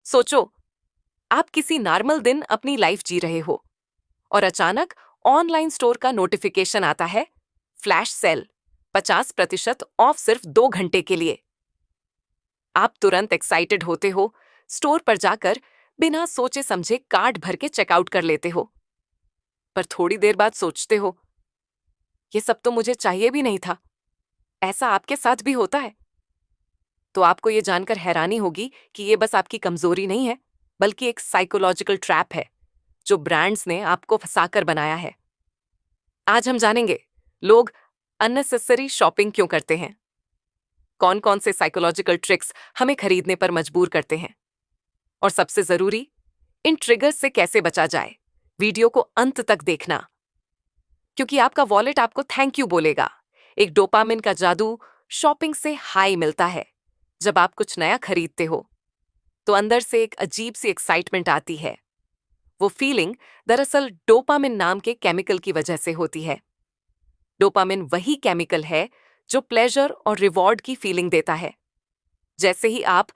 सोचो, आप किसी नॉर्मल दिन अपनी लाइफ जी रहे हो और अचानक ऑनलाइन स्टोर का नोटिफिकेशन आता है, फ्लैश सेल 50% ऑफ सिर्फ 2 घंटे के लिए। आप तुरंत एक्साइटेड होते हो, स्टोर पर जाकर बिना सोचे समझे कार्ड भर के चेकआउट कर लेते हो। पर थोड़ी देर बाद सोचते हो, ये सब तो मुझे चाहिए भी नहीं था। ऐसा आपके साथ भी होता है? तो आपको ये जानकर हैरानी होगी कि ये बस आपकी कमजोरी नहीं है, बल्कि एक साइकोलॉजिकल ट्रैप है जो ब्रांड्स ने आपको फंसाकर बनाया है। आज हम जानेंगे, लोग अननेसेसरी शॉपिंग क्यों करते हैं, कौन कौन से साइकोलॉजिकल ट्रिक्स हमें खरीदने पर मजबूर करते हैं, और सबसे जरूरी, इन ट्रिगर्स से कैसे बचा जाए। वीडियो को अंत तक देखना, क्योंकि आपका वॉलेट आपको थैंक यू बोलेगा। एक डोपामिन का जादू, शॉपिंग से हाई मिलता है। जब आप कुछ नया खरीदते हो तो अंदर से एक अजीब सी एक्साइटमेंट आती है। वो फीलिंग दरअसल डोपामिन नाम के केमिकल की वजह से होती है। डोपामिन वही केमिकल है जो प्लेजर और रिवॉर्ड की फीलिंग देता है। जैसे ही आप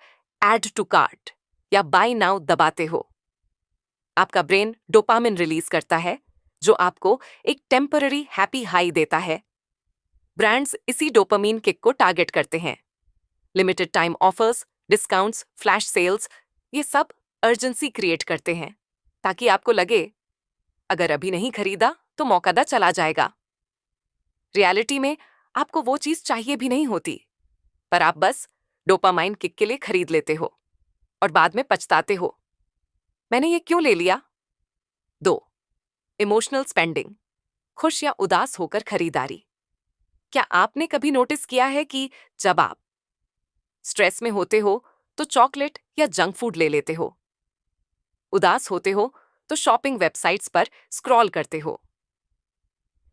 ऐड टू कार्ट या बाय नाउ दबाते हो, आपका ब्रेन डोपामिन रिलीज करता है, जो आपको एक टेम्पररी हैप्पी हाई देता है। ब्रांड्स इसी डोपामिन किक को टारगेट करते हैं। Limited time offers, discounts, flash sales, ये सब अर्जेंसी क्रिएट करते हैं ताकि आपको लगे, अगर अभी नहीं खरीदा तो मौकादा चला जाएगा। रियलिटी में आपको वो चीज चाहिए भी नहीं होती, पर आप बस डोपामाइन किक के लिए खरीद लेते हो और बाद में पछताते हो, मैंने ये क्यों ले लिया। 2. इमोशनल स्पेंडिंग, खुश या उदास होकर खरीदारी। क्या आपने कभी नोटिस किया है कि जब आप स्ट्रेस में होते हो तो चॉकलेट या जंक फूड ले लेते हो, उदास होते हो तो शॉपिंग वेबसाइट्स पर स्क्रॉल करते हो,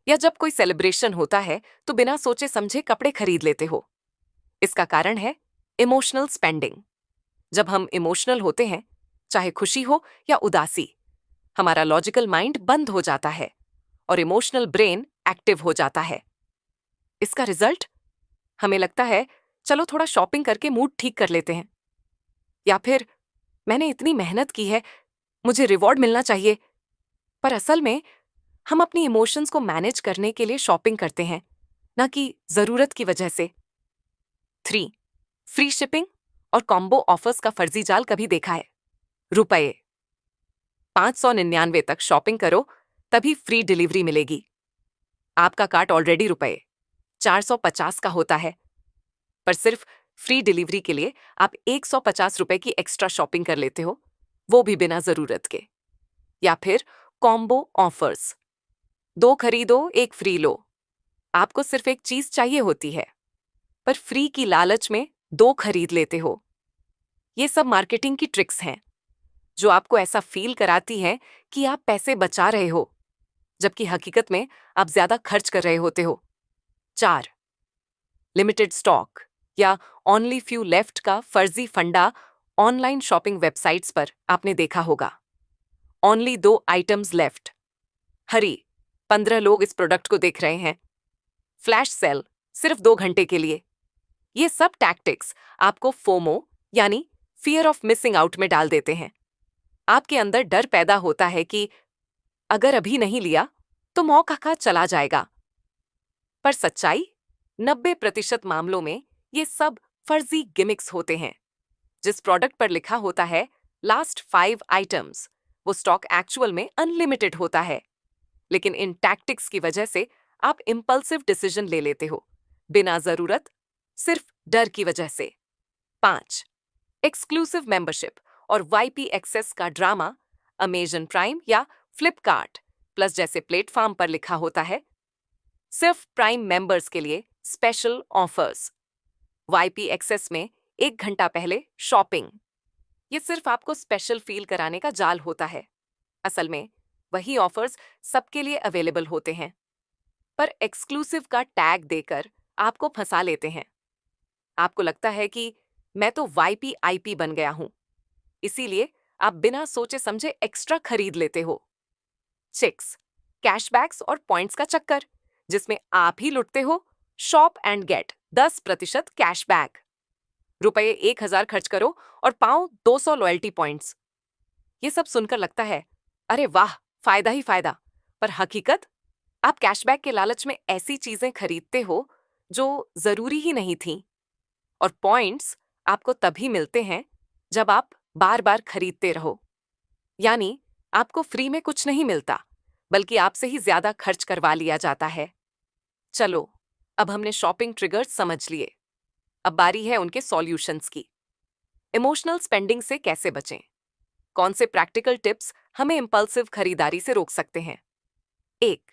या जब कोई सेलिब्रेशन होता है तो बिना सोचे समझे कपड़े खरीद लेते हो? इसका कारण है इमोशनल स्पेंडिंग। जब हम इमोशनल होते हैं, चाहे खुशी हो या उदासी, हमारा लॉजिकल माइंड बंद हो जाता है और इमोशनल ब्रेन एक्टिव हो जाता है। इसका रिजल्ट, हमें लगता है चलो थोड़ा शॉपिंग करके मूड ठीक कर लेते हैं, या फिर मैंने इतनी मेहनत की है, मुझे रिवॉर्ड मिलना चाहिए। पर असल में हम अपनी इमोशंस को मैनेज करने के लिए शॉपिंग करते हैं, ना कि जरूरत की वजह से। 3. फ्री शिपिंग और कॉम्बो ऑफर्स का फर्जी जाल कभी देखा है? रुपए 599 तक शॉपिंग करो, तभी फ्री डिलीवरी मिलेगी। आपका कार्ट ऑलरेडी रुपए 450 का होता है, पर सिर्फ फ्री डिलीवरी के लिए आप 150 रुपए की एक्स्ट्रा शॉपिंग कर लेते हो, वो भी बिना जरूरत के। या फिर कॉम्बो ऑफर्स, 2 खरीदो 1 फ्री लो। आपको सिर्फ एक चीज चाहिए होती है, पर फ्री की लालच में 2 खरीद लेते हो। ये सब मार्केटिंग की ट्रिक्स हैं जो आपको ऐसा फील कराती हैं कि आप पैसे बचा रहे हो, जबकि हकीकत में आप ज्यादा खर्च कर रहे होते हो। 4. लिमिटेड स्टॉक या ओनली फ्यू लेफ्ट का फर्जी फंडा ऑनलाइन शॉपिंग वेबसाइट्स पर आपने देखा होगा। ओनली 2 आइटम्स लेफ्ट, हरी 15 लोग इस प्रोडक्ट को देख रहे हैं, फ्लैश सेल सिर्फ 2 घंटे के लिए। ये सब टैक्टिक्स आपको फोमो यानी फियर ऑफ मिसिंग आउट में डाल देते हैं। आपके अंदर डर पैदा होता है कि अगर अभी नहीं लिया तो मौका का चला जाएगा। पर सच्चाई, 90% मामलों में ये सब फर्जी गिमिक्स होते हैं। जिस प्रोडक्ट पर लिखा होता है लास्ट 5 आइटम्स, वो स्टॉक एक्चुअल में अनलिमिटेड होता है। लेकिन इन टैक्टिक्स की वजह से आप इंपल्सिव डिसीजन ले लेते हो, बिना जरूरत, सिर्फ डर की वजह से। 5. एक्सक्लूसिव मेंबरशिप और वाईपी एक्सेस का ड्रामा। अमेजन प्राइम या फ्लिपकार्ट प्लस जैसे प्लेटफॉर्म पर लिखा होता है, सिर्फ प्राइम मेंबर्स के लिए स्पेशल ऑफर्स। वाईपी एक्सेस में 1 घंटा पहले शॉपिंग। ये सिर्फ आपको स्पेशल फील कराने का जाल होता है। असल में वही ऑफर्स सबके लिए अवेलेबल होते हैं, पर एक्सक्लूसिव का टैग देकर आपको फंसा लेते हैं। आपको लगता है कि मैं तो वाईपी आईपी बन गया हूं, इसीलिए आप बिना सोचे समझे एक्स्ट्रा खरीद लेते हो। 6. कैशबैक्स और पॉइंट्स का चक्कर, जिसमें आप ही लुटते हो। Shop and get 10% cashback. रुपये 1,000 खर्च करो और पाओ 200 लॉयल्टी पॉइंट्स। ये सब सुनकर लगता है, अरे वाह, फायदा ही फायदा। पर हकीकत, आप कैशबैक के लालच में ऐसी चीजें खरीदते हो जो जरूरी ही नहीं थी। और पॉइंट्स आपको तभी मिलते हैं जब आप बार बार खरीदते रहो। यानी आपको फ्री में कुछ नहीं मिलता, बल्कि आपसे ही ज्यादा खर्च करवा लिया जाता है। चलो, अब हमने शॉपिंग ट्रिगर्स समझ लिए। अब बारी है उनके सॉल्यूशंस की। इमोशनल स्पेंडिंग से कैसे बचें? कौन से प्रैक्टिकल टिप्स हमें इंपल्सिव खरीदारी से रोक सकते हैं? 1.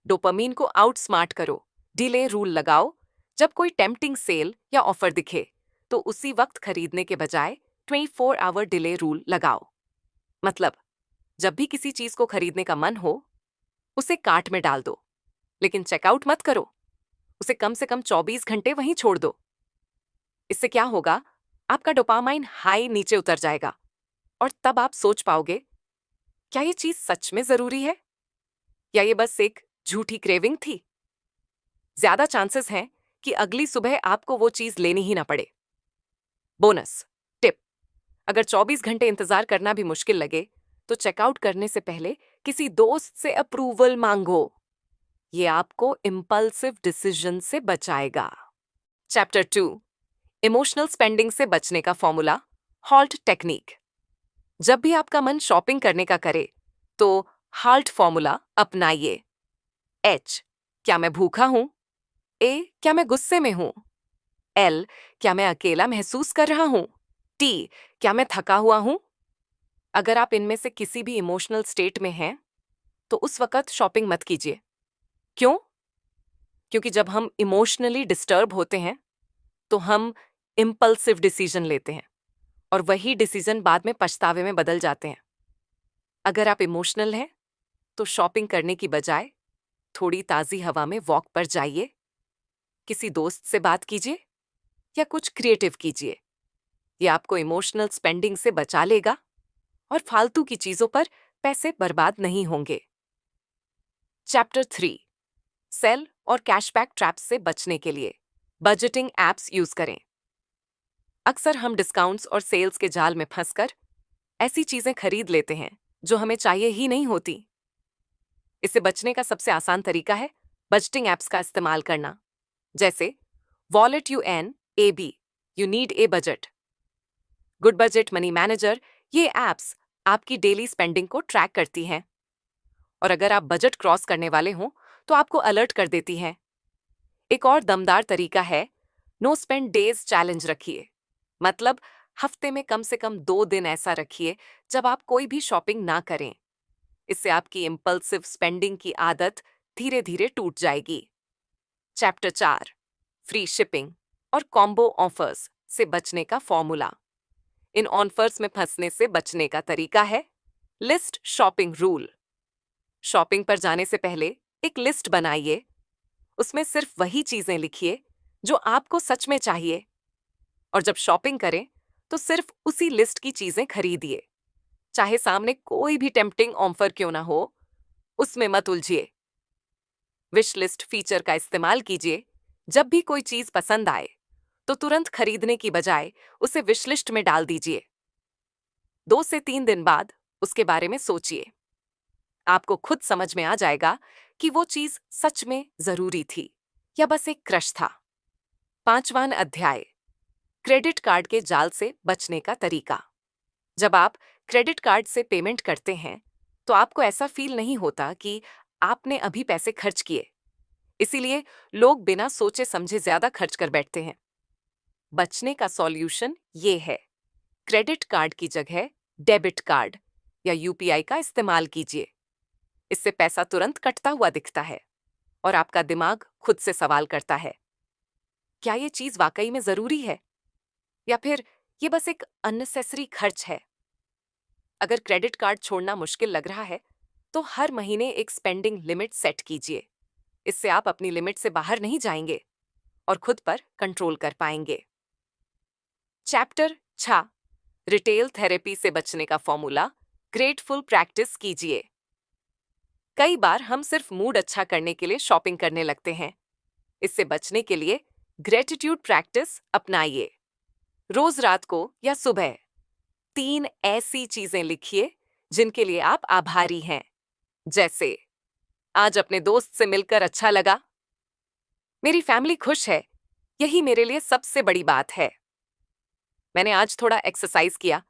डोपामीन को आउट स्मार्ट करो। डिले रूल लगाओ। जब कोई टेम्पटिंग सेल या ऑफर दिखे तो उसी वक्त खरीदने के बजाय 24 आवर डिले रूल लगाओ। मतलब, जब भी किसी चीज को खरीदने का मन हो, उसे कार्ट में डाल दो, लेकिन चेकआउट मत करो। उसे कम से कम 24 घंटे वहीं छोड़ दो। इससे क्या होगा? आपका डोपामाइन हाई नीचे उतर जाएगा और तब आप सोच पाओगे, क्या ये चीज सच में जरूरी है या ये बस एक झूठी क्रेविंग थी? ज्यादा चांसेस हैं कि अगली सुबह आपको वो चीज लेनी ही ना पड़े। बोनस टिप: अगर 24 घंटे इंतजार करना भी मुश्किल लगे तो चेकआउट करने से पहले किसी दोस्त से अप्रूवल मांगो। ये आपको इंपल्सिव डिसीजन से बचाएगा। चैप्टर 2: इमोशनल स्पेंडिंग से बचने का फॉर्मूला, हॉल्ट टेक्निक। जब भी आपका मन शॉपिंग करने का करे तो हाल्ट फॉर्मूला अपनाइए। एच: क्या मैं भूखा हूं? ए: क्या मैं गुस्से में हूं? एल: क्या मैं अकेला महसूस कर रहा हूं? टी: क्या मैं थका हुआ हूं? अगर आप इनमें से किसी भी इमोशनल स्टेट में हैं तो उस वक्त शॉपिंग मत कीजिए। क्यों? क्योंकि जब हम इमोशनली डिस्टर्ब होते हैं तो हम इम्पल्सिव डिसीजन लेते हैं और वही डिसीजन बाद में पछतावे में बदल जाते हैं। अगर आप इमोशनल हैं तो शॉपिंग करने की बजाय थोड़ी ताज़ी हवा में वॉक पर जाइए, किसी दोस्त से बात कीजिए या कुछ क्रिएटिव कीजिए। ये आपको इमोशनल स्पेंडिंग से बचा लेगा और फालतू की चीजों पर पैसे बर्बाद नहीं होंगे। चैप्टर 3: सेल और कैशबैक ट्रैप्स से बचने के लिए बजटिंग एप्स यूज करें। अक्सर हम डिस्काउंट्स और सेल्स के जाल में फंसकर ऐसी चीजें खरीद लेते हैं जो हमें चाहिए ही नहीं होती। इससे बचने का सबसे आसान तरीका है बजटिंग एप्स का इस्तेमाल करना, जैसे wallet UN AB, you need a budget, good budget money manager. ये एप्स आपकी डेली स्पेंडिंग को ट्रैक करती हैं और अगर आप बजट क्रॉस करने वाले हों तो आपको अलर्ट कर देती हैं। एक और दमदार तरीका है नो स्पेंड डेज चैलेंज रखिए। मतलब, हफ्ते में कम से कम 2 दिन ऐसा रखिए जब आप कोई भी शॉपिंग ना करें। इससे आपकी इम्पल्सिव स्पेंडिंग की आदत धीरे धीरे टूट जाएगी। चैप्टर 4: फ्री शिपिंग और कॉम्बो ऑफर्स से बचने का फॉर्मूला। इन ऑफर्स में फंसने से बचने का तरीका है लिस्ट शॉपिंग रूल। शॉपिंग पर जाने से पहले एक लिस्ट बनाइए। उसमें सिर्फ वही चीजें लिखिए जो आपको सच में चाहिए और जब शॉपिंग करें तो सिर्फ उसी लिस्ट की चीजें खरीदिए। चाहे सामने कोई भी टेम्पटिंग ऑफर क्यों ना हो, उसमें मत उलझिए। विश लिस्ट फीचर का इस्तेमाल कीजिए। जब भी कोई चीज पसंद आए तो तुरंत खरीदने की बजाय उसे विश लिस्ट में डाल दीजिए। 2 से 3 दिन बाद उसके बारे में सोचिए। आपको खुद समझ में आ जाएगा कि वो चीज सच में जरूरी थी या बस एक क्रश था। 5वां अध्याय: क्रेडिट कार्ड के जाल से बचने का तरीका। जब आप क्रेडिट कार्ड से पेमेंट करते हैं तो आपको ऐसा फील नहीं होता कि आपने अभी पैसे खर्च किए। इसीलिए लोग बिना सोचे समझे ज्यादा खर्च कर बैठते हैं। बचने का सॉल्यूशन ये है, क्रेडिट कार्ड की जगह डेबिट कार्ड या UPI का इस्तेमाल कीजिए। इससे पैसा तुरंत कटता हुआ दिखता है और आपका दिमाग खुद से सवाल करता है, क्या ये चीज वाकई में जरूरी है या फिर ये बस एक अननेसेसरी खर्च है? अगर क्रेडिट कार्ड छोड़ना मुश्किल लग रहा है तो हर महीने एक स्पेंडिंग लिमिट सेट कीजिए। इससे आप अपनी लिमिट से बाहर नहीं जाएंगे और खुद पर कंट्रोल कर पाएंगे। चैप्टर 6: रिटेल थेरेपी से बचने का फॉर्मूला, ग्रेटफुल प्रैक्टिस कीजिए। कई बार हम सिर्फ मूड अच्छा करने के लिए शॉपिंग करने लगते हैं। इससे बचने के लिए ग्रेटिट्यूड प्रैक्टिस अपनाइए। रोज रात को या सुबह 3 ऐसी चीजें लिखिए जिनके लिए आप आभारी हैं। जैसे, आज अपने दोस्त से मिलकर अच्छा लगा, मेरी फैमिली खुश है, यही मेरे लिए सबसे बड़ी बात है। मैंने आज थोड़ा एक्सरसाइज किया,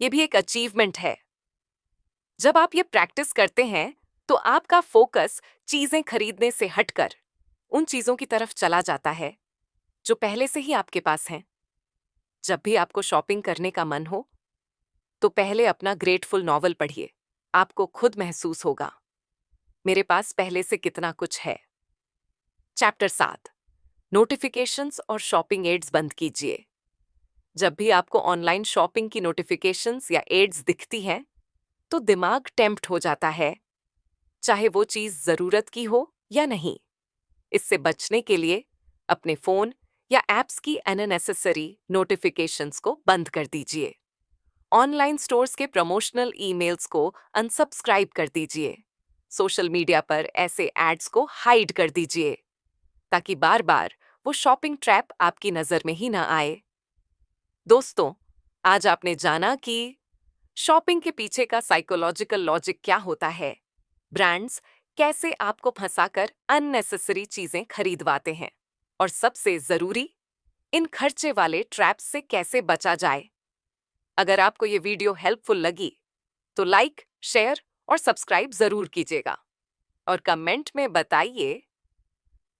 ये भी एक अचीवमेंट है। जब आप ये प्रैक्टिस करते हैं, तो आपका फोकस चीजें खरीदने से हटकर उन चीजों की तरफ चला जाता है जो पहले से ही आपके पास हैं। जब भी आपको शॉपिंग करने का मन हो, तो पहले अपना ग्रेटफुल नॉवल पढ़िए। आपको खुद महसूस होगा, मेरे पास पहले से कितना कुछ है। चैप्टर 7, नोटिफिकेशंस और शॉपिंग एड्स बंद कीजिए। जब भी आपको ऑनलाइन शॉपिंग की नोटिफिकेशंस या एड्स दिखती हैं, तो दिमाग टेम्प्ट हो जाता है, चाहे वो चीज जरूरत की हो या नहीं। इससे बचने के लिए अपने फोन या एप्स की अननेसेसरी नोटिफिकेशंस को बंद कर दीजिए। ऑनलाइन स्टोर्स के प्रमोशनल ईमेल्स को अनसब्सक्राइब कर दीजिए। सोशल मीडिया पर ऐसे एड्स को हाइड कर दीजिए, ताकि बार बार वो शॉपिंग ट्रैप आपकी नजर में ही ना आए। दोस्तों, आज आपने जाना कि शॉपिंग के पीछे का साइकोलॉजिकल लॉजिक क्या होता है, ब्रांड्स कैसे आपको फंसाकर अननेसेसरी चीजें खरीदवाते हैं, और सबसे जरूरी, इन खर्चे वाले ट्रैप्स से कैसे बचा जाए। अगर आपको ये वीडियो हेल्पफुल लगी, तो लाइक, शेयर और सब्सक्राइब जरूर कीजिएगा। और कमेंट में बताइए,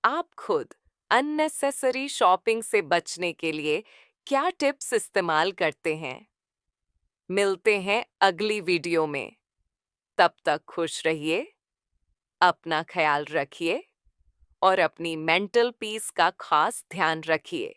आप खुद अननेसेसरी शॉपिंग से बचने के लिए क्या टिप्स इस्तेमाल करते हैं। मिलते हैं अगली वीडियो में। तब तक खुश रहिए, अपना ख्याल रखिए और अपनी मेंटल पीस का खास ध्यान रखिए।